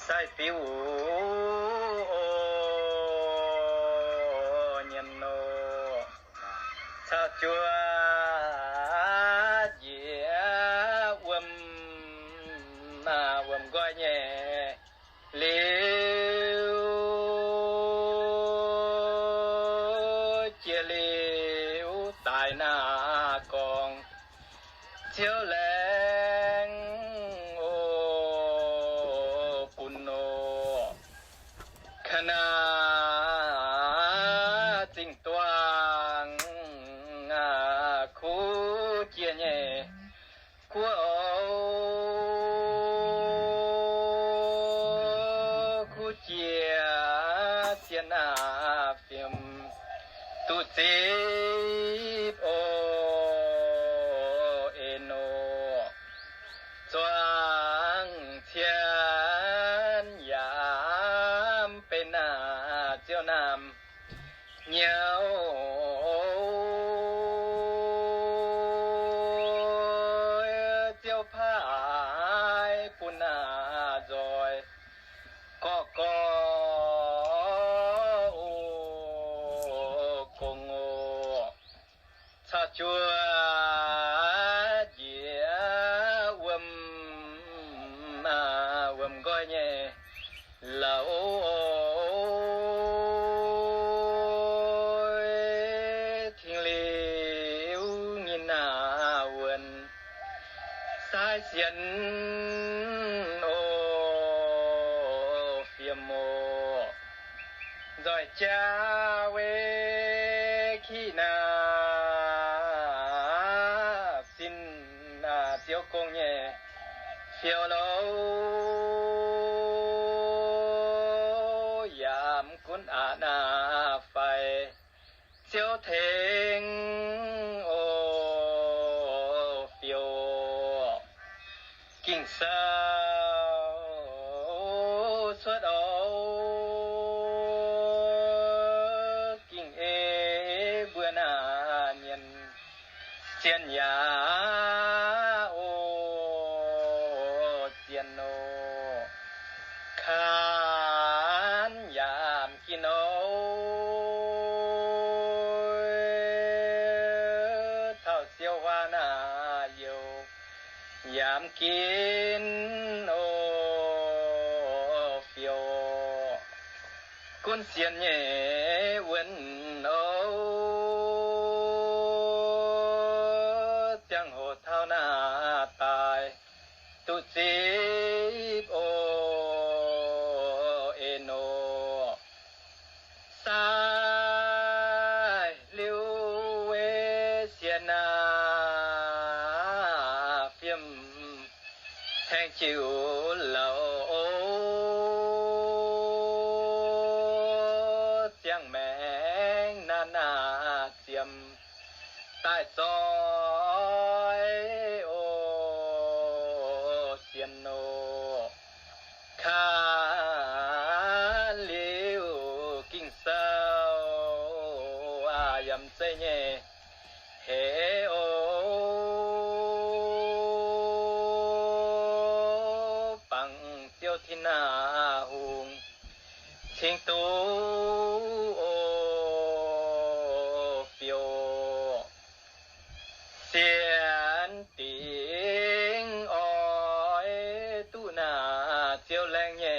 ใส่ปิวเนียนโนชาจัวเยียวมมาวมก้อยแย่เลวเจียเลวตายหน้ากองเที่ยวแลงโอปุณโนขณะจริงตวงคู่เจียแย่คู่คู่เจียเจียนาเฟียมตุจีบโอเอโนจวงเทียนยามเป็นนาเจ้านำเหนียวเจ้าพายปุนาจอยก็โอกงโอชาจัวเยียวมมาวมก้อยแย่เหล่าทิ้งเหลวงินหน้าเวินสายเสียนโอเฟียโมจอยจ้าเวขี้นาสินเตียวกงแย่เฟียวโลยามกุนอาณาไฟเจียวเทงโอเฟียวกิ่งเศร้าสวดโอกิ่งเอเบื่อหน้าเนียนเจียนยาโอเจียนโนขานยามกินโอเท่าเสียววานาเยียวยามกินโอเฟียวกุนเสียนเย่เวินโอจังโหดเท่าหน้าตายตุจีบโอเอโนสายลิวเวเสียนาเฟียมแทงจิวเหล่าเสียงแมงนานาเสียมใต้ซอยโอเสียนโนคาลิวกิ่งเศร้ายำเสยเฮโอปังเตียวที่นาหุงชิงตูโอเฟียวเสียนติงอ้อยตุนาเจียวแรงแย่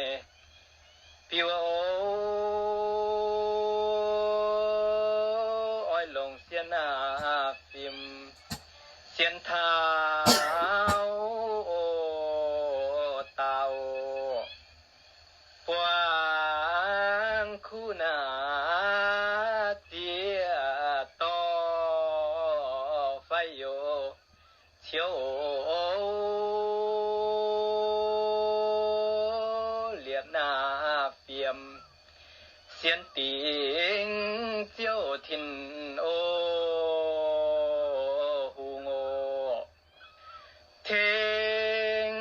ปิวโออ้อยลงเสียนาฟิมเสียนเท้าโอเตาปวางคู่นาเตียต่อไฟโยเที่ยวเลียบหน้าเปียมเสียนติงเจียวทินโอหูโงเทง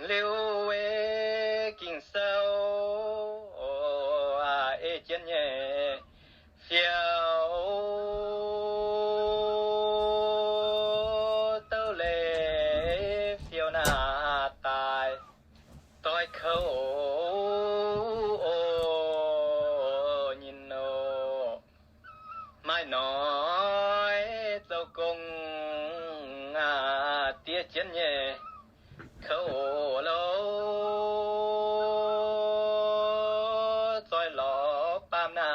เลียวเวกิ่งเศร้าเอเจียนแย่เฟียวเต้าเลเฟียวหน้าตายต อยเขาโอยินโนไม่น้อยเจ้ากงเตี้ยเจียนเย่เขาโลซอยหลอปามนา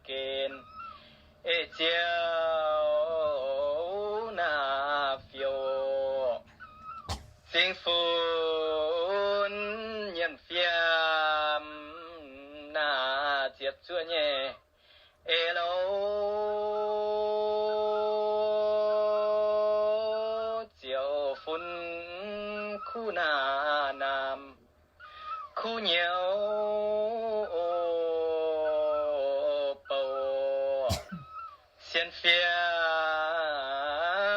เกณฑ์เจียวนาฟิโอสิงฟูนเย็นเฟียมนาเจียบชั่วเย่โลเจียวฟุนคู่นานามคู่เหนียวเป่าเสียนเฟีย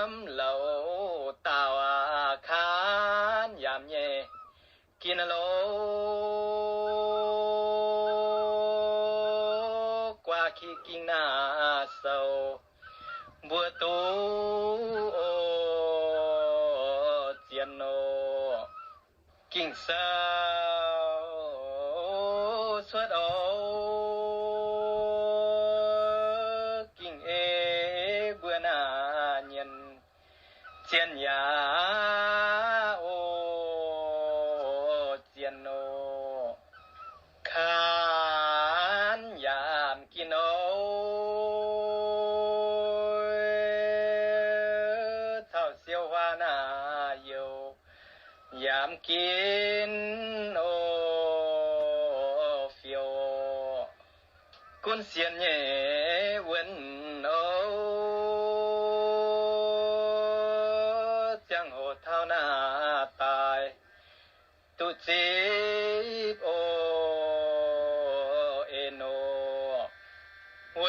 มเหล่าตาวาคานยามเย่กินโลกว่าขี้กิ่งหน้าเศร้าบัวตูเจียนโนกิ่งเศร้าสวดกิ่งเบื่อหน้าเย็นเจียนยาเจียนโนขานยามกินเท่าเสียววานาอยู่ยามกินฟิโอกุนเสียนเย่เว้นจังโหดเท่าหน้าตายตุจีบโนเว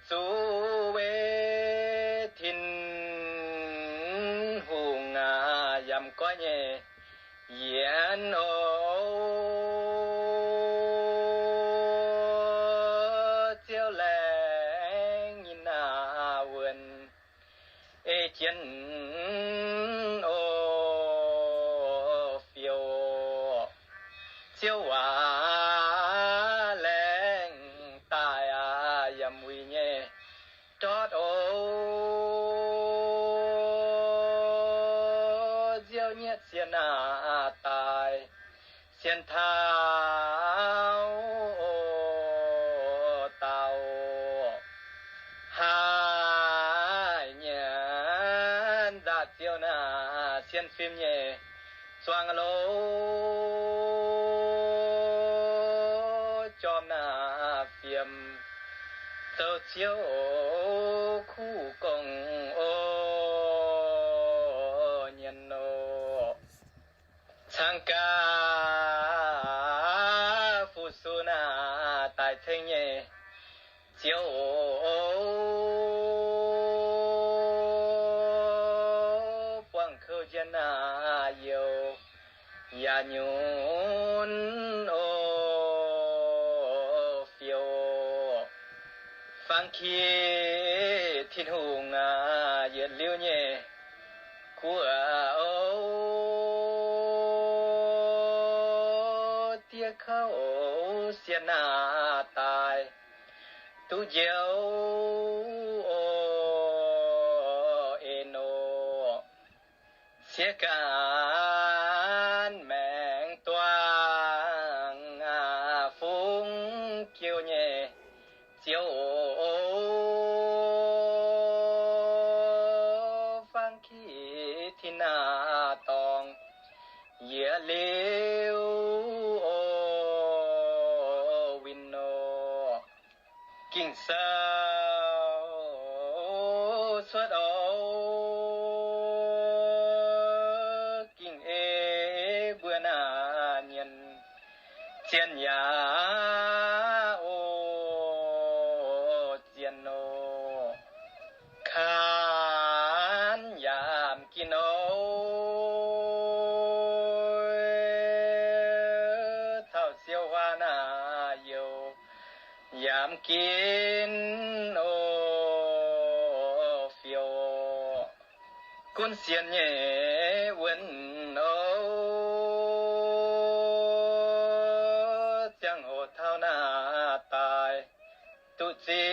จูเวทินหูงายำก้อยเย่เยียนเจียวแหลงยินนาเวนเจียนฟิโอเจียวว่าแหลงตายยำวิเย่จอดเจียวเนียเสียนาตายเสียนเท้าเตาหายเนียนดาเจียวนาเสียนฟิมเย่สว่างโลจอมนาเฟียมเจ้าเจียวคู่กงเนียนโนช่างกาฟูสุนาตายเทงเย่เจียวปวงเขาเจนาเยียวยาญูนฟิโอฟังคีทินหูงเย็นลิ้วเย่กัวเตี้ยเข้าเสียหน้าตายตุเจียวโนเสียการแมงตัวฟุ้งเกี่ยวเย่เจียวฟังขี้ที่หน้าตองเหยื่อเลี้ยววินโนกิ่งเศร้าสวดกิ่งเบื่อหน้าเย็นเจียนยาเจียนโนขานยามกินเท่าเสียววานาอยู่ยามกินฟิโอกุนเสียนเย่เว้น จังโหดเท่าหน้าตายตุสี